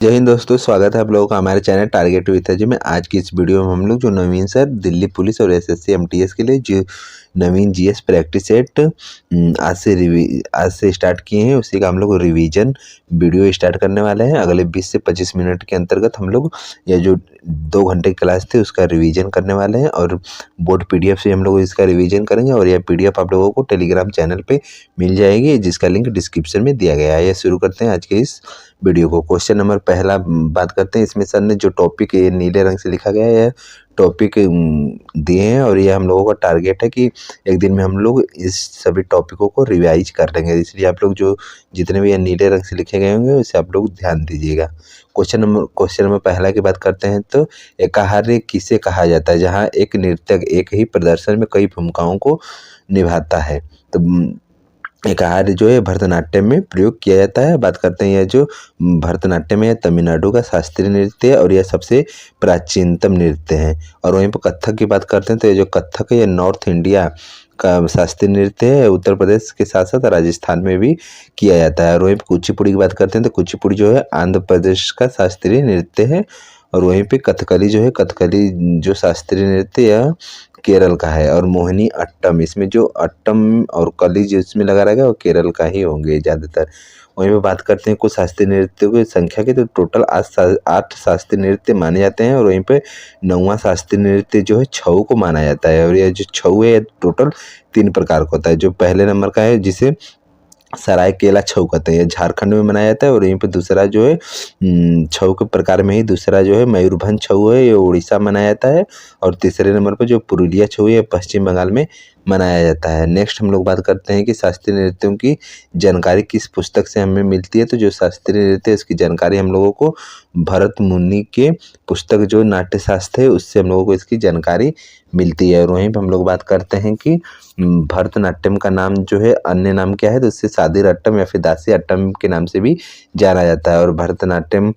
जय हिंद दोस्तों, स्वागत है आप लोगों का हमारे चैनल टारगेट विद अजय में। आज की इस वीडियो में हम लोग जो नवीन सर दिल्ली पुलिस और एसएससी एमटीएस के लिए जो नवीन जीएस प्रैक्टिस सेट आज से स्टार्ट किए हैं, उसी का हम लोग रिवीजन वीडियो स्टार्ट करने वाले हैं। अगले 20 से 25 मिनट के अंतर्गत हम लोग यह जो 2 घंटे की क्लास थी उसका रिवीजन करने वाले हैं और बोर्ड पीडीएफ से हम लोग इसका रिवीजन करेंगे और यह पीडीएफ आप लोगों को टेलीग्राम चैनल पे मिल जाएगी, जिसका लिंक डिस्क्रिप्शन में दिया गया है। यह शुरू करते हैं आज के इस वीडियो को। क्वेश्चन नंबर पहला बात करते हैं। इसमें सर ने जो टॉपिक नीले रंग से लिखा गया है, यह टॉपिक दिए हैं और यह हम लोगों का टारगेट है कि एक दिन में हम लोग इस सभी टॉपिकों को रिवाइज कर लेंगे। इसलिए आप लोग जो जितने भी ये नीले रंग से लिखे गए होंगे उसे आप लोग ध्यान दीजिएगा। क्वेश्चन नंबर पहला की बात करते हैं तो एकाहार्य किसे कहा जाता है, जहाँ एक नृत्यक एक ही प्रदर्शन में कई भूमिकाओं को निभाता है। तो एकाहार्य जो है भरतनाट्यम में प्रयोग किया जाता है। बात करते हैं यह जो भरतनाट्यम है तमिलनाडु का शास्त्रीय नृत्य है और यह सबसे प्राचीनतम नृत्य है। और वहीं पर कथक की बात करते हैं तो ये जो कथक है यह नॉर्थ इंडिया का शास्त्रीय नृत्य है। उत्तर प्रदेश के साथ साथ राजस्थान में भी किया जाता है। और वहीं पर कुचिपुड़ी की बात करते हैं तो कुचिपुड़ी जो है आंध्र प्रदेश का शास्त्रीय नृत्य है। और वहीं पे कथकली जो है कथकली जो शास्त्रीय नृत्य यह केरल का है। और मोहिनी अट्टम, इसमें जो अट्टम और कली जो इसमें लगा रहेगा वो केरल का ही होंगे ज़्यादातर। वहीं पे बात करते हैं कुछ शास्त्रीय नृत्यों की संख्या की, तो टोटल 8 शास्त्रीय नृत्य माने जाते हैं। और वहीं पे 9वां शास्त्रीय नृत्य जो है छऊ को माना जाता है। और यह जो छऊ है टोटल 3 प्रकार का होता है। जो पहले नंबर का है जिसे सरायकेला छऊ कहते हैं, यह झारखंड में मनाया जाता है। और यहीं पे दूसरा जो है छऊ के प्रकार में ही दूसरा जो है मयूरभंज छऊ है, ये उड़ीसा मनाया जाता है। और तीसरे नंबर पर जो पुरुलिया छऊ है पश्चिम बंगाल में मनाया जाता है। नेक्स्ट हम लोग बात करते हैं कि शास्त्रीय नृत्यों की जानकारी किस पुस्तक से हमें मिलती है। तो जो शास्त्रीय नृत्य है इसकी जानकारी हम लोगों को भरत मुनि के पुस्तक जो नाट्यशास्त्र है उससे हम लोगों को इसकी जानकारी मिलती है। और वहीं पर हम लोग बात करते हैं कि भरतनाट्यम का नाम जो है अन्य नाम क्या है, तो उससे सादिर अट्टम या फिर दासी अट्टम के नाम से भी जाना जाता है। और भरतनाट्यम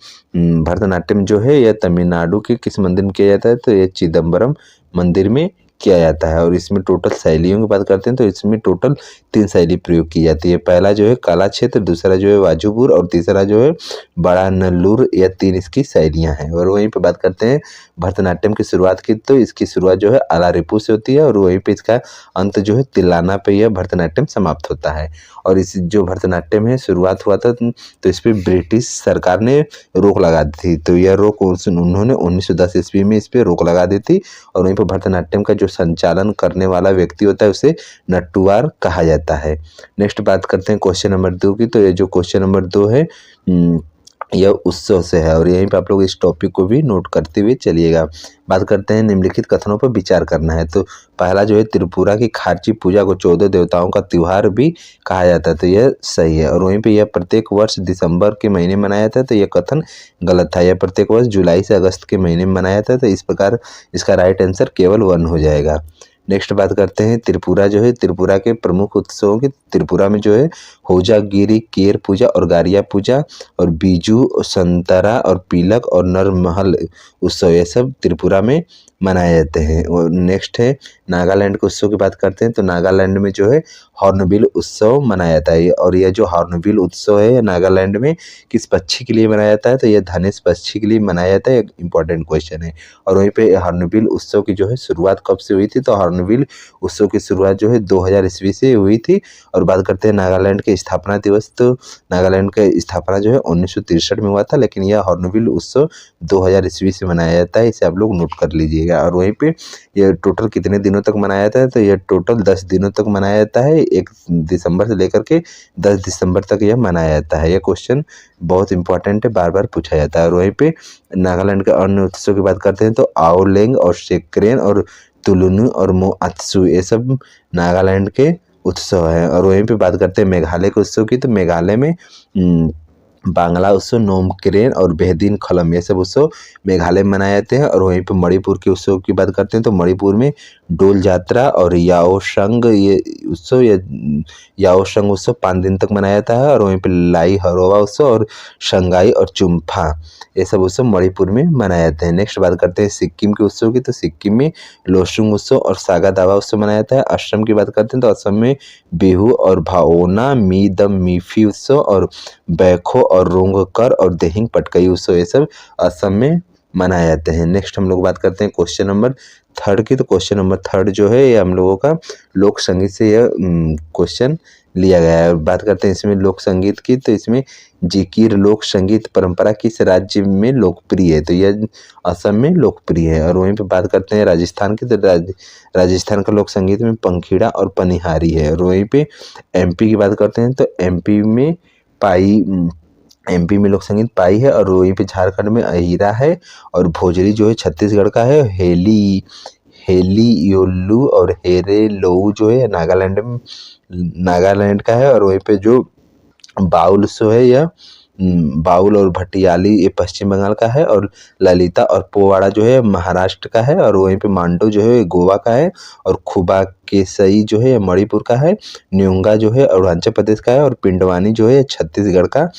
जो है यह तमिलनाडु के किस मंदिर में किया जाता है, तो यह चिदम्बरम मंदिर में किया जाता है। और इसमें टोटल शैलियों की बात करते हैं तो इसमें टोटल 3 शैली प्रयोग की जाती है। पहला जो है कला क्षेत्र, दूसरा जो है वाजुपुर और तीसरा जो है बड़ा नल्लूर। यह 3 इसकी शैलियाँ हैं। और वहीं पे बात करते हैं भरतनाट्यम की शुरुआत की, तो इसकी शुरुआत जो है अलारिपू से होती है और वहीं पे इसका अंत जो है तिलाना पे यह भरतनाट्यम समाप्त होता है। और इस जो भरतनाट्यम है शुरुआत हुआ था तो इस पर ब्रिटिश सरकार ने रोक लगा दी थी। तो यह रोक उन्होंने 1910 ईस्वी में इस पर रोक लगा दी थी। और वहीं पर भरतनाट्यम का जो संचालन करने वाला व्यक्ति होता है उसे नट्टुवार कहा जाता है। नेक्स्ट बात करते हैं क्वेश्चन नंबर 2 की। तो ये जो क्वेश्चन नंबर 2 है यह उत्सव से है और यहीं पे आप लोग इस टॉपिक को भी नोट करते हुए चलिएगा। बात करते हैं निम्नलिखित कथनों पर विचार करना है। तो पहला जो है त्रिपुरा की खार्ची पूजा को 14 देवताओं का त्योहार भी कहा जाता है, तो यह सही है। और वहीं पे यह प्रत्येक वर्ष दिसंबर के महीने मनाया जाता है, तो यह कथन गलत था। यह प्रत्येक वर्ष जुलाई से अगस्त के महीने में मनाया जाता है, तो इस प्रकार इसका राइट आंसर केवल 1 हो जाएगा। नेक्स्ट बात करते हैं त्रिपुरा जो है त्रिपुरा के प्रमुख उत्सवों की। त्रिपुरा में जो है होजागिरी केर पूजा और गारिया पूजा और बीजू संतरा और पीलक और नरमहल उत्सव, ये सब त्रिपुरा में मनाए जाते हैं। और नेक्स्ट है नागालैंड के उत्सव की बात करते हैं। तो नागालैंड में जो है हॉर्नबिल उत्सव मनाया जाता है। और यह जो हॉर्नबिल उत्सव है नागालैंड में किस पक्षी के लिए मनाया जाता है, तो यह धनेश पक्षी के लिए मनाया जाता है। एक इंपॉर्टेंट क्वेश्चन है। और वहीं पे हॉर्नबिल उत्सव की जो है शुरुआत कब से हुई थी, तो हॉर्नबिल उत्सव की शुरुआत जो है 2000 ईस्वी से हुई थी। और बात करते हैं नागालैंड के स्थापना दिवस, तो नागालैंड का स्थापना जो है 1963 में हुआ था, लेकिन यह हॉर्नबिल उत्सव 2000 ईस्वी से मनाया जाता है। इसे आप लोग नोट कर लीजिएगा। और वहीं पे यह टोटल कितने दिनों तक मनाया जाता है, तो यह टोटल 10 दिनों तक मनाया जाता है। 1 दिसंबर से लेकर के 10 दिसंबर तक यह मनाया जाता है। यह क्वेश्चन बहुत इंपॉर्टेंट है, बार बार पूछा जाता है। और वहीं पे नागालैंड के अन्य उत्सव की बात करते हैं तो आओलेंग और सेक्रेन और तुलुनु और मोआत्सु, ये सब नागालैंड के उत्सव है। और वहीं पे बात करते हैं मेघालय के उत्सव की। तो मेघालय में बांग्ला उत्सव, नोमक्रेन और बेहदीन खलम, ये सब उत्सव मेघालय में मनाए जाते हैं। और वहीं पे मणिपुर के उत्सव की बात करते हैं तो मणिपुर में डोल यात्रा और याओशंग ये उत्सव याओशंग उत्सव 5 दिन तक मनाया जाता है। और वहीं पे लाई हरोवा उत्सव और शंघाई और चुम्फा ये सब उत्सव मणिपुर में मनाए जाते हैं। नेक्स्ट बात करते हैं सिक्किम के उत्सव की, तो सिक्किम में लोसुंग उत्सव और सागा दावा उत्सव मनाया जाता है। असम की बात करते हैं तो असम में बिहू और भाओना मी द मीफी उत्सव और बैखो और रोंगकर और देहिंग पटकई उत्सव ये सब असम में मनाए जाते हैं। नेक्स्ट हम लोग बात करते हैं क्वेश्चन नंबर 3 की, तो क्वेश्चन नंबर 3 जो है ये हम लोगों का लोक संगीत से यह क्वेश्चन लिया गया है। बात करते हैं इसमें लोक संगीत की, तो इसमें जिकिर लोक संगीत परंपरा किस राज्य में लोकप्रिय है, तो यह असम में लोकप्रिय है। और वहीं पे बात करते हैं राजस्थान की, तो राजस्थान का लोक संगीत में पंखीड़ा और पनिहारी है। और वहीं पे एमपी की बात करते हैं तो एमपी में लोक संगीत पाई है। और वहीं पे झारखंड में अहिरा है। और भोजरी जो है छत्तीसगढ़ का है। हेलियोलू और हेरेलोऊ जो है नागालैंड का है। और वहीं पे जो बाउल सो है यह बाउल और भटियाली ये पश्चिम बंगाल का है। और ललिता और पोवाड़ा जो है महाराष्ट्र का है। और वहीं पे मांडो जो है गोवा का है। और खुबा केसई जो है मणिपुर का है। न्योंगा जो है अरुणाचल प्रदेश का है। और पिंडवानी जो है छत्तीसगढ़ का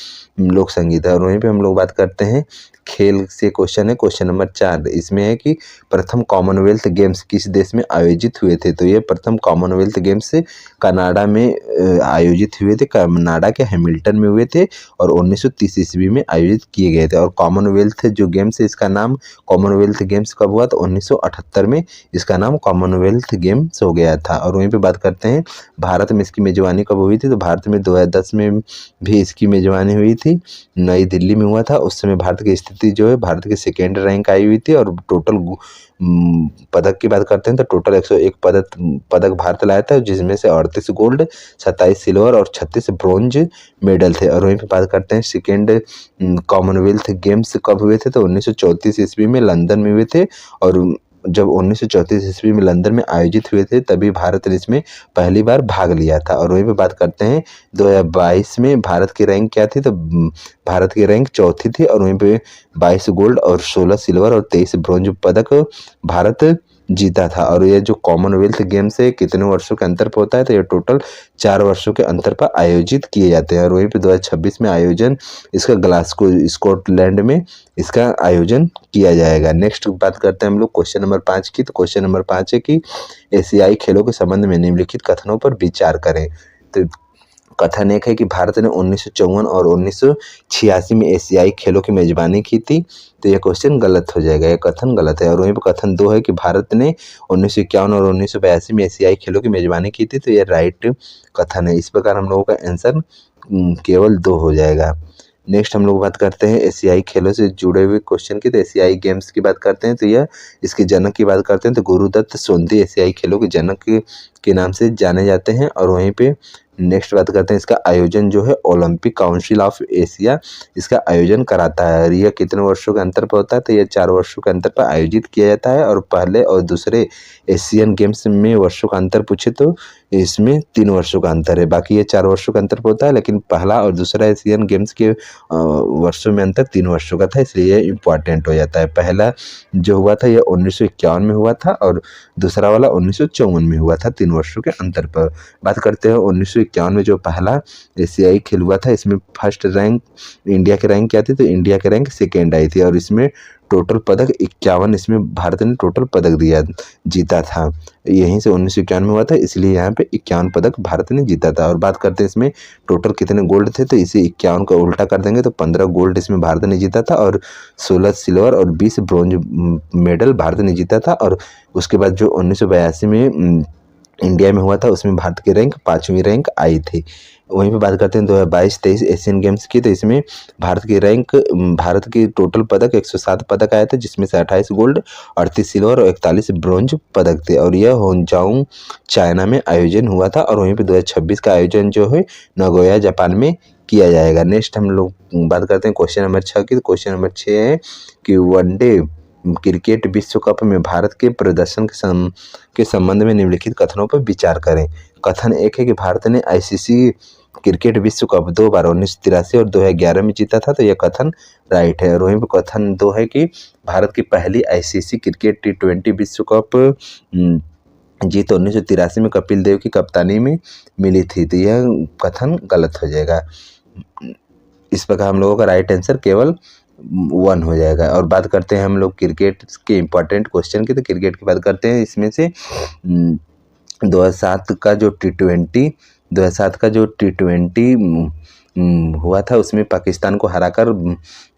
लोक संगीत है। और वहीं पे हम लोग बात करते हैं खेल से क्वेश्चन है क्वेश्चन नंबर 4, इसमें है कि प्रथम कॉमनवेल्थ गेम्स किस देश में आयोजित हुए थे, तो ये प्रथम कॉमनवेल्थ गेम्स कनाडा में आयोजित हुए थे। कनाडा के हैमिल्टन में हुए थे और 1930 ईस्वी में आयोजित किए गए थे। और कॉमनवेल्थ जो गेम्स है इसका नाम कॉमनवेल्थ गेम्स कब हुआ, तो 1978 में इसका नाम कॉमनवेल्थ गेम्स हो गया था। और वहीं पे बात करते हैं भारत में इसकी मेजबानी कब हुई थी, तो भारत में 2010 में भी इसकी मेजबानी हुई थी, नई दिल्ली में हुआ था। उस समय भारत की स्थिति जो है भारत की सेकेंड रैंक आई हुई थी। और टोटल पदक की बात करते हैं तो टोटल 101 पदक भारत लाया था, जिसमें से 38 गोल्ड, 27 सिल्वर और 36 ब्रॉन्ज मेडल थे। और वहीं पे बात करते हैं सेकेंड कॉमनवेल्थ गेम्स कब हुए थे, तो 1934 ईस्वी में लंदन में हुए थे। और जब 1934 ईस्वी में लंदन में आयोजित हुए थे तभी भारत ने इसमें पहली बार भाग लिया था। और वहीं पे बात करते हैं 2022 में भारत की रैंक क्या थी, तो भारत की रैंक 4थी थी। और वहीं पे 22 गोल्ड और 16 सिल्वर और 23 ब्रॉन्ज पदक भारत जीता था। और ये जो कॉमनवेल्थ गेम्स है कितने वर्षों के अंतर पर होता है, तो ये टोटल 4 वर्षों के अंतर पर आयोजित किए जाते हैं। और वहीं पे 2026 में आयोजन इसका ग्लासगो स्कॉटलैंड में इसका आयोजन किया जाएगा। नेक्स्ट बात करते हैं हम लोग क्वेश्चन नंबर 5 की, तो क्वेश्चन नंबर 5 है कि एशियाई खेलों के संबंध में निम्नलिखित कथनों पर विचार करें। तो कथन एक है कि भारत ने 1954 और 1986 में एशियाई खेलों की मेजबानी की थी, तो यह क्वेश्चन गलत हो जाएगा, यह कथन गलत है। और वहीं पर कथन 2 है कि भारत ने 1951 और 1982 में एशियाई खेलों की मेजबानी की थी, तो यह राइट कथन है। इस प्रकार हम लोगों का आंसर केवल 2 हो जाएगा। नेक्स्ट हम लोग बात करते हैं एशियाई खेलों से जुड़े हुए क्वेश्चन की, तो एशियाई गेम्स की बात करते हैं तो यह इसके जनक की बात करते हैं तो गुरुदत्त सोंधी एशियाई खेलों के जनक के नाम से जाने जाते हैं। और वहीं पे नेक्स्ट बात करते हैं इसका आयोजन जो है ओलंपिक काउंसिल ऑफ एशिया इसका आयोजन कराता है। और यह कितने वर्षों के अंतर पर होता है, तो यह 4 वर्षों के अंतर पर आयोजित किया जाता है। और पहले और दूसरे एशियन गेम्स में वर्षों का अंतर पूछे तो इसमें 3 वर्षों का अंतर है, बाकी ये 4 वर्षों का अंतर पर होता है। लेकिन पहला और दूसरा एशियन गेम्स के वर्षों में अंतर 3 वर्षों का था, इसलिए यह इम्पॉर्टेंट हो जाता है। पहला जो हुआ था यह 1951 में हुआ था और दूसरा वाला 1954 में हुआ था, 3 वर्षों के अंतर पर। बात करते हैं 1951 में जो पहला एशियाई खेल हुआ था, इसमें फर्स्ट रैंक इंडिया की रैंक क्या थी, तो इंडिया की रैंक सेकेंड आई थी। और इसमें टोटल पदक 51 इसमें भारत ने टोटल पदक जीता था। यहीं से 1951 में हुआ था, इसलिए यहाँ पे 51 पदक भारत ने जीता था। और बात करते हैं इसमें टोटल कितने गोल्ड थे, तो इसे 51 का उल्टा कर देंगे तो 15 गोल्ड इसमें भारत ने जीता था और 16 सिल्वर और 20 ब्रॉन्ज मेडल भारत ने जीता था। और उसके बाद जो 1982 में इंडिया में हुआ था उसमें भारत की रैंक 5वीं रैंक आई थी। वहीं पे बात करते हैं 2022-23 एशियन गेम्स की, तो इसमें भारत की टोटल पदक 107 पदक आए थे, जिसमें से 28 गोल्ड, 38 सिल्वर और 41 ब्रॉन्ज पदक थे। और यह होंगजांग चाइना में आयोजन हुआ था। और वहीं पे 2026 का आयोजन जो है नगोया जापान में किया जाएगा। नेक्स्ट हम लोग बात करते हैं क्वेश्चन नंबर 6 की, तो क्वेश्चन नंबर 6 है कि वनडे क्रिकेट विश्व कप में भारत के प्रदर्शन के संबंध में निम्नलिखित कथनों पर विचार करें। कथन एक है कि भारत ने आईसीसी क्रिकेट विश्व कप 2 बार 1983 और 2011 में जीता था, तो यह कथन राइट है। और वहीं पर कथन 2 है कि भारत की पहली आईसीसी क्रिकेट T20 विश्व कप जीत 1983 में कपिल देव की कप्तानी में मिली थी, तो यह कथन गलत हो जाएगा। इस प्रकार हम लोगों का राइट आंसर केवल 1 हो जाएगा। और बात करते हैं हम लोग क्रिकेट के इम्पोर्टेंट क्वेश्चन की, तो क्रिकेट की बात करते हैं। इसमें से 2007 का जो T20 हुआ था, उसमें पाकिस्तान को हराकर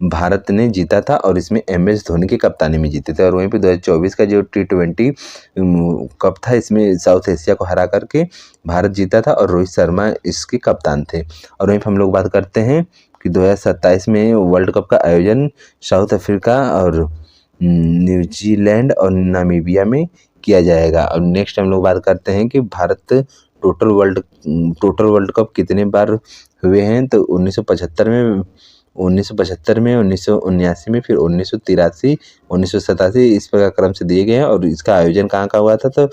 भारत ने जीता था और इसमें MS धोनी की कप्तानी में जीते थे। और वहीं पे 2024 का जो T20 कप था, इसमें साउथ एशिया को हरा करके भारत जीता था और रोहित शर्मा इसके कप्तान थे। और वहीं पर हम लोग बात करते हैं कि 2027 में वर्ल्ड कप का आयोजन साउथ अफ्रीका और न्यूजीलैंड और नामीबिया में किया जाएगा। और नेक्स्ट हम लोग बात करते हैं कि भारत टोटल वर्ल्ड कप कितने बार हुए हैं, तो 1975 में, 1979 में, फिर 1983, 1987 इस प्रकार क्रम से दिए गए हैं। और इसका आयोजन कहाँ का हुआ था, तो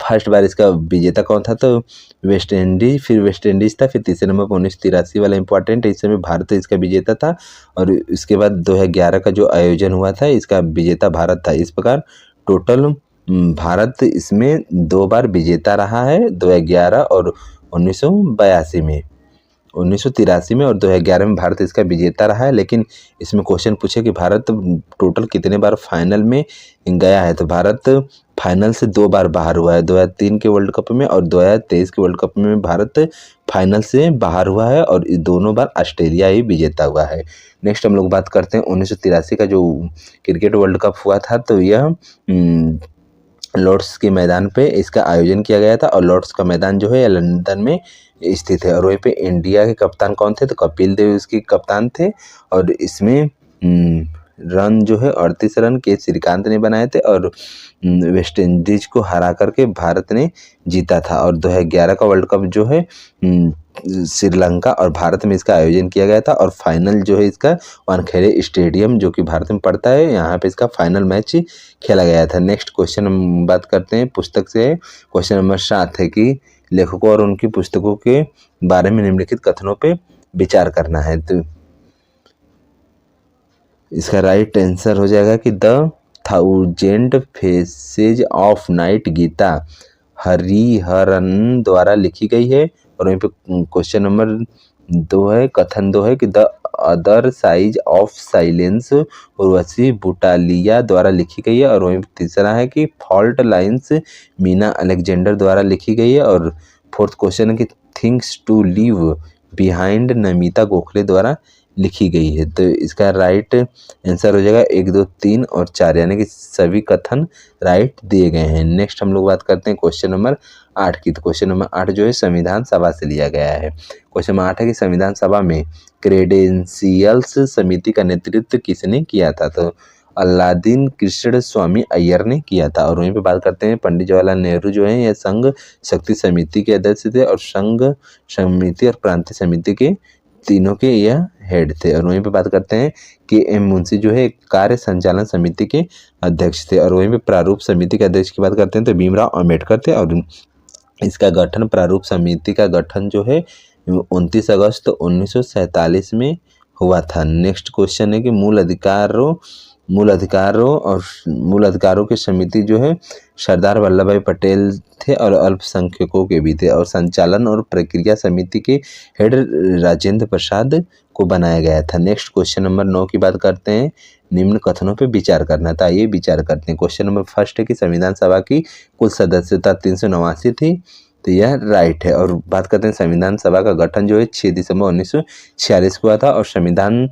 फर्स्ट बार इसका विजेता कौन था, तो वेस्ट इंडीज, फिर वेस्ट इंडीज था, फिर तीसरे नंबर पर 1983 वाला इंपॉर्टेंट है, इस समय भारत इसका विजेता था। और इसके बाद 2011 का जो आयोजन हुआ था, इसका विजेता भारत था। इस प्रकार टोटल भारत इसमें 2 बार विजेता रहा है, 2011 और 1983 में, 1983 में और 2011 में भारत इसका विजेता रहा है। लेकिन इसमें क्वेश्चन पूछे कि भारत टोटल कितने बार फाइनल में गया है, तो भारत फाइनल से 2 बार बाहर हुआ है, 2003 के वर्ल्ड कप में और 2023 के वर्ल्ड कप में भारत फाइनल से बाहर हुआ है और दोनों बार ऑस्ट्रेलिया ही विजेता हुआ है। नेक्स्ट हम लोग बात करते हैं 1983 का जो क्रिकेट वर्ल्ड कप हुआ था, तो यह लॉर्ड्स के मैदान पे इसका आयोजन किया गया था। और लॉर्ड्स का मैदान जो है लंदन में स्थित है। और वहीं पे इंडिया के कप्तान कौन थे, तो कपिल देव इसके कप्तान थे। और इसमें रन जो है 38 रन के श्रीकांत ने बनाए थे और वेस्ट इंडीज को हरा करके भारत ने जीता था। और 2011 का वर्ल्ड कप जो है श्रीलंका और भारत में इसका आयोजन किया गया था। और फाइनल जो है इसका वानखेड़े स्टेडियम जो कि भारत में पड़ता है, यहाँ पे इसका फाइनल मैच खेला गया था। नेक्स्ट क्वेश्चन हम बात करते हैं पुस्तक से। क्वेश्चन नंबर 7 है कि लेखकों और उनकी पुस्तकों के बारे में निम्नलिखित कथनों पे विचार करना है। तो इसका राइट आंसर हो जाएगा कि the 1000 faces of night Geeta Hariharan द्वारा लिखी गई है। और वहीं पे क्वेश्चन नंबर 2 है, कथन 2 है कि the other size of silence Urvashi Butalia द्वारा लिखी गई है। और वहीं तीसरा है कि फॉल्ट लाइन्स मीना अलेक्जेंडर द्वारा लिखी गई है। और फोर्थ क्वेश्चन है कि things to leave behind Namita Gokhale द्वारा लिखी गई है। तो इसका राइट आंसर हो जाएगा 1, 2, 3 और 4, यानी कि सभी कथन राइट दिए गए हैं। नेक्स्ट हम लोग बात करते हैं क्वेश्चन नंबर 8 की। तो क्वेश्चन नंबर 8 जो है संविधान सभा से लिया गया है। क्वेश्चन नंबर 8 है कि संविधान सभा में क्रेडेंशियल्स समिति का नेतृत्व किसने किया था, तो अलादीन कृष्ण स्वामी अय्यर ने किया था। और वहीं पे बात करते हैं पंडित जवाहरलाल नेहरू जो है यह संघ शक्ति समिति के अध्यक्ष थे और संघ समिति और प्रांतीय समिति के तीनों के यह हेड थे। और वहीं पे बात करते हैं कि एम मुंशी जो है कार्य संचालन समिति के अध्यक्ष थे। और वहीं पे प्रारूप समिति के अध्यक्ष की बात करते हैं तो भीमराव अंबेडकर थे। और इसका गठन, प्रारूप समिति का गठन जो है 29 अगस्त 1947 में हुआ था। नेक्स्ट क्वेश्चन है कि मूल अधिकारों की समिति जो है सरदार वल्लभ भाई पटेल थे और अल्पसंख्यकों के भी थे। और संचालन और प्रक्रिया समिति के हेड राजेंद्र प्रसाद को बनाया गया था। नेक्स्ट क्वेश्चन नंबर 9 की बात करते हैं, निम्न कथनों पे विचार करना था। ये विचार करते हैं। क्वेश्चन नंबर फर्स्ट है कि संविधान सभा की कुल सदस्यता 389 थी, तो यह राइट है। और बात करते हैं संविधान सभा का गठन जो है 6 दिसंबर 1946 को हुआ था। और संविधान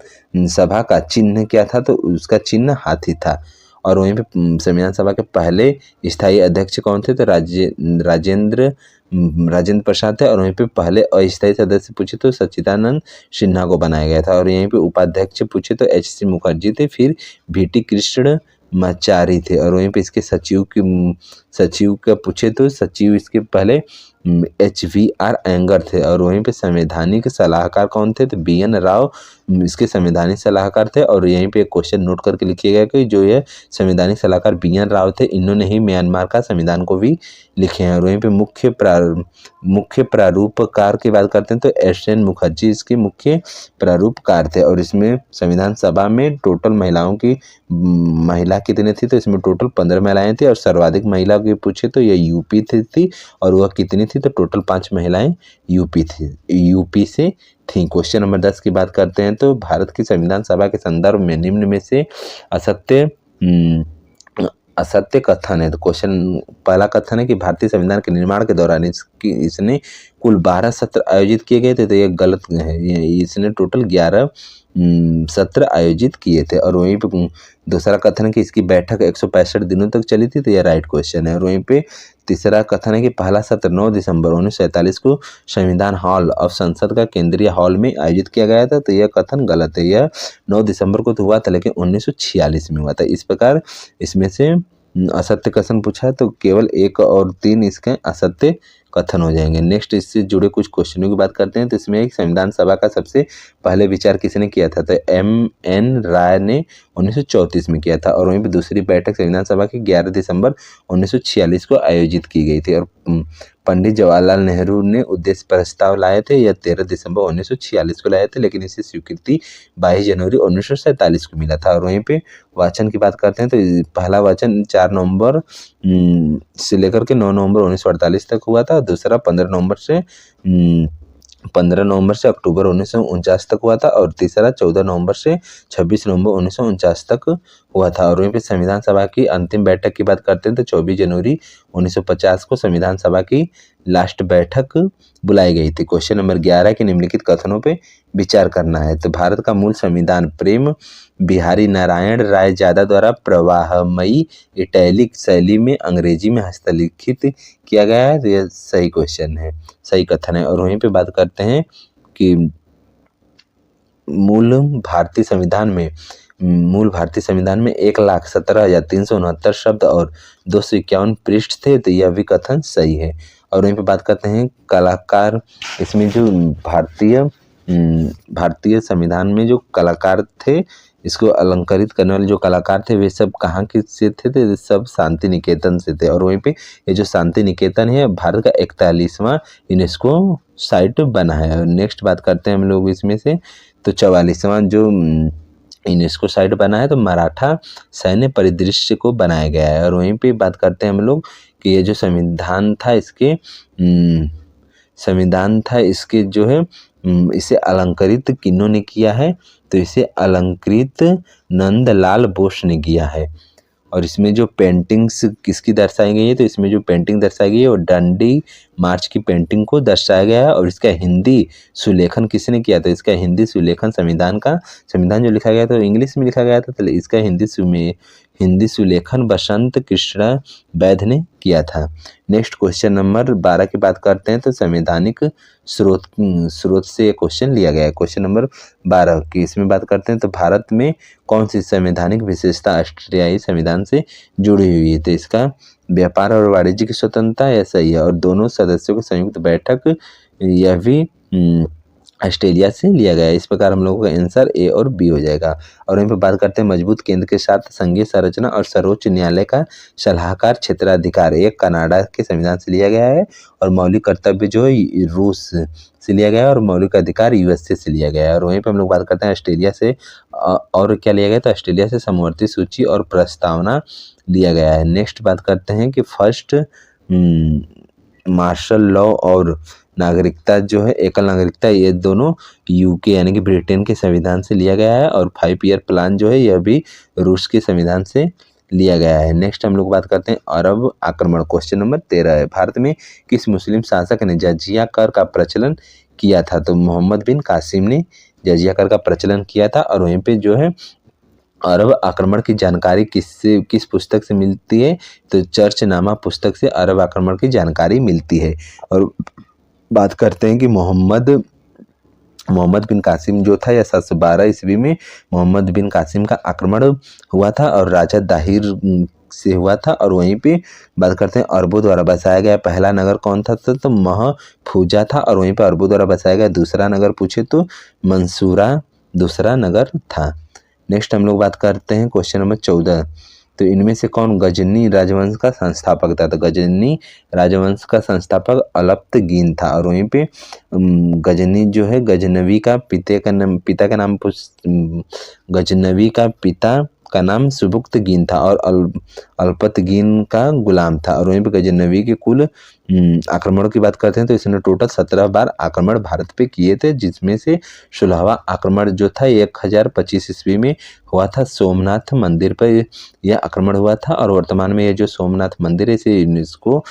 सभा का चिन्ह क्या था, तो उसका चिन्ह हाथी था। और वहीं पे संविधान सभा के पहले स्थायी अध्यक्ष कौन थे, तो राजेंद्र प्रसाद थे। और वहीं पे पहले अस्थायी सदस्य पूछे तो सच्चिदानंद सिन्हा को बनाया गया था। और यहीं पे उपाध्यक्ष पूछे तो HC मुखर्जी थे, फिर VT कृष्णमाचारी थे। और वहीं पे इसके सचिव का पूछे तो सचिव इसके पहले HVR एंगर थे। और वहीं पे संवैधानिक सलाहकार कौन थे? तो BN राव इसके संवैधानिक सलाहकार थे। और यहीं पे एक क्वेश्चन नोट करके लिखिएगा कि जो ये संवैधानिक सलाहकार BN राव थे, इन्होंने ही म्यांमार का संविधान को भी लिखे हैं। और वहीं पे मुख्य प्रारूपकार की बात करते हैं तो SN मुखर्जी इसके मुख्य प्रारूपकार थे। और इसमें संविधान सभा में टोटल महिला कितनी थी? तो इसमें टोटल 15 महिलाएं थी। और सर्वाधिक महिला की पूछे तो ये यूपी थी। और वह कितनी थी? तो टोटल 5 महिलाएं यूपी से थी। क्वेश्चन नंबर 10 की बात करते हैं तो भारत की संविधान सभा के संदर्भ में निम्न में से असत्य कथन है। तो क्वेश्चन पहला कथन है कि भारतीय संविधान के निर्माण के दौरान इसने कुल 12 सत्र आयोजित किए गए थे। तो ये गलत है, इसने टोटल 11 सत्र आयोजित किए थे। और वहीं पे दूसरा कथन है कि इसकी बैठक 165 दिनों तक चली थी। तो यह राइट क्वेश्चन है। और वहीं पे तीसरा कथन है कि पहला सत्र 9 दिसंबर 1947 को संविधान हॉल ऑफ संसद का केंद्रीय हॉल में आयोजित किया गया था। तो यह कथन गलत है, यह 9 दिसंबर को तो हुआ था लेकिन 1946 में हुआ था। इस प्रकार इसमें से असत्य कथन पूछा है तो केवल 1 और 3 इसके असत्य कथन हो जाएंगे। नेक्स्ट इससे जुड़े कुछ क्वेश्चनों की बात करते हैं। तो इसमें एक संविधान सभा का सबसे पहले विचार किसने किया था? तो MN राय ने 1934 में किया था। और वहीं पर दूसरी बैठक संविधान सभा की 11 दिसंबर 1946 को आयोजित की गई थी। और पंडित जवाहरलाल नेहरू ने उद्देश्य प्रस्ताव लाए थे, यह 13 दिसंबर 1946 को लाए थे लेकिन इसे स्वीकृति 22 जनवरी 1947 को मिला था। और वहीं पे वाचन की बात करते हैं तो पहला वाचन 4 नवंबर से लेकर के 9 नवंबर 1948 तक हुआ था। दूसरा 15 नवंबर से अक्टूबर 1949 तक हुआ था। और तीसरा 14 नवंबर से 26 नवंबर 1949 तक हुआ था। और वहीं पे संविधान सभा की अंतिम बैठक की बात करते हैं तो 24 जनवरी 1950 को संविधान सभा की लास्ट बैठक बुलाई गई थी। क्वेश्चन नंबर 11 के निम्नलिखित कथनों पे विचार करना है। तो भारत का मूल संविधान प्रेम बिहारी नारायण राय जादा द्वारा प्रवाहमयी इटैलिक शैली में अंग्रेजी में हस्तलिखित किया गया है। तो यह सही क्वेश्चन है, सही कथन है। और वहीं पे बात करते हैं कि मूल भारतीय संविधान में 1,17,369 शब्द और 251 पृष्ठ थे। तो यह भी कथन सही है। और वहीं पे बात करते हैं कलाकार, इसमें जो भारतीय संविधान में जो कलाकार थे, इसको अलंकृत करने वाले जो कलाकार थे वे सब कहाँ के से थे? तो सब शांति निकेतन से थे। और वहीं पे ये जो शांति निकेतन है भारत का 41वां यूनेस्को साइट बना है। और नेक्स्ट बात करते हैं हम लोग इसमें से तो 44वां जो यूनेस्को साइट बना है तो मराठा सैन्य परिदृश्य को बनाया गया है। और वहीं पे बात करते हैं हम लोग कि ये जो संविधान था इसके जो है इसे अलंकृत किन्होंने किया है? तो इसे अलंकृत नंदलाल बोस ने किया है। और इसमें जो पेंटिंग्स किसकी दर्शाई गई है? तो इसमें जो पेंटिंग दर्शाई गई है वो डंडी मार्च की पेंटिंग को दर्शाया गया है। और इसका हिंदी सुलेखन किसने किया? तो इसका हिंदी सुलेखन संविधान जो लिखा गया था तो इंग्लिश में लिखा गया था, तो इसका हिंदी सुलेखन बसंत कृष्णा वैद्य ने किया था। नेक्स्ट क्वेश्चन नंबर 12 की बात करते हैं तो संवैधानिक स्रोत से ये क्वेश्चन लिया गया है। क्वेश्चन नंबर 12 की इसमें बात करते हैं तो भारत में कौन सी संवैधानिक विशेषता ऑस्ट्रेलियाई संविधान से जुड़ी हुई है? तो इसका व्यापार और वाणिज्य की स्वतंत्रता यह सही है। और दोनों सदस्यों की संयुक्त बैठक यह भी ऑस्ट्रेलिया से लिया गया है। इस प्रकार हम लोगों का आंसर A और B हो जाएगा। और यहीं पे बात करते हैं मजबूत केंद्र के साथ संघीय संरचना और सर्वोच्च न्यायालय का सलाहकार क्षेत्राधिकार एक कनाडा के संविधान से लिया गया है। और मौलिक कर्तव्य जो है रूस से लिया गया है। और मौलिक अधिकार USA से लिया गया है। और वहीं पे हम लोग बात करते हैं ऑस्ट्रेलिया से और क्या लिया गया? तो ऑस्ट्रेलिया से समवर्ती सूची और प्रस्तावना लिया गया है। नेक्स्ट बात करते हैं कि फर्स्ट मार्शल लॉ और नागरिकता जो है एकल नागरिकता, ये दोनों UK यानी कि ब्रिटेन के संविधान से लिया गया है। और 5 ईयर प्लान जो है यह भी रूस के संविधान से लिया गया है। नेक्स्ट हम लोग बात करते हैं अरब आक्रमण। क्वेश्चन नंबर 13 है, भारत में किस मुस्लिम शासक ने जजिया कर का प्रचलन किया था? तो मोहम्मद बिन कासिम ने जजिया कर का प्रचलन किया था। और वहीं पे जो है अरब आक्रमण की जानकारी किस पुस्तक से मिलती है? तो चर्चनामा पुस्तक से अरब आक्रमण की जानकारी मिलती है। और बात करते हैं कि मोहम्मद बिन कासिम जो था, या 712 ईस्वी में मोहम्मद बिन कासिम का आक्रमण हुआ था। और राजा दाहिर से हुआ था। और वहीं पे बात करते हैं अरबों द्वारा बसाया गया पहला नगर कौन था, तो महफूजा था। और वहीं पे अरबों द्वारा बसाया गया दूसरा नगर पूछे तो मंसूरा दूसरा नगर था। नेक्स्ट हम लोग बात करते हैं क्वेश्चन नंबर 14, तो इनमें से कौन गजनी राजवंश का संस्थापक था, तो गजनी राजवंश का संस्थापक अलप्तगीन था। और वहीं पे गजनी जो है गजनवी का पिता का नाम गजनवी का पिता का नाम सुबुक्तगीन था और अल्पतगीन का गुलाम था। और वहीं पे गजनवी के कुल आक्रमणों की बात करते हैं तो इसने टोटल 17 बार आक्रमण भारत पे किए थे, जिसमें से 16वां आक्रमण जो था 1025 ईस्वी में हुआ था सोमनाथ मंदिर पर यह आक्रमण हुआ था। और वर्तमान में ये जो सोमनाथ मंदिर है इसे यूनेस्को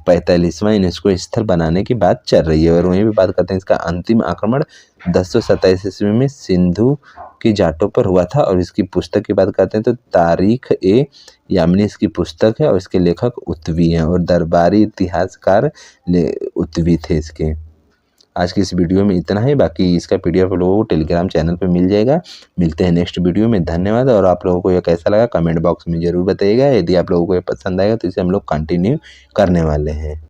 45वां यूनेस्को स्थल बनाने की बात चल रही है। और वहीं भी बात करते हैं इसका अंतिम आक्रमण 1027 ईस्वी में सिंधु की जाटों पर हुआ था। और इसकी पुस्तक की बात करते हैं तो तारीख ए यामिनी इसकी पुस्तक है और इसके लेखक उत्वी हैं और दरबारी इतिहासकार उत्वी थे इसके। आज की इस वीडियो में इतना ही, बाकी इसका PDF आप लोगों को टेलीग्राम चैनल पे मिल जाएगा। मिलते हैं नेक्स्ट वीडियो में, धन्यवाद। और आप लोगों को यह कैसा लगा कमेंट बॉक्स में ज़रूर बताइएगा। यदि आप लोगों को ये पसंद आएगा तो इसे हम लोग कंटिन्यू करने वाले हैं।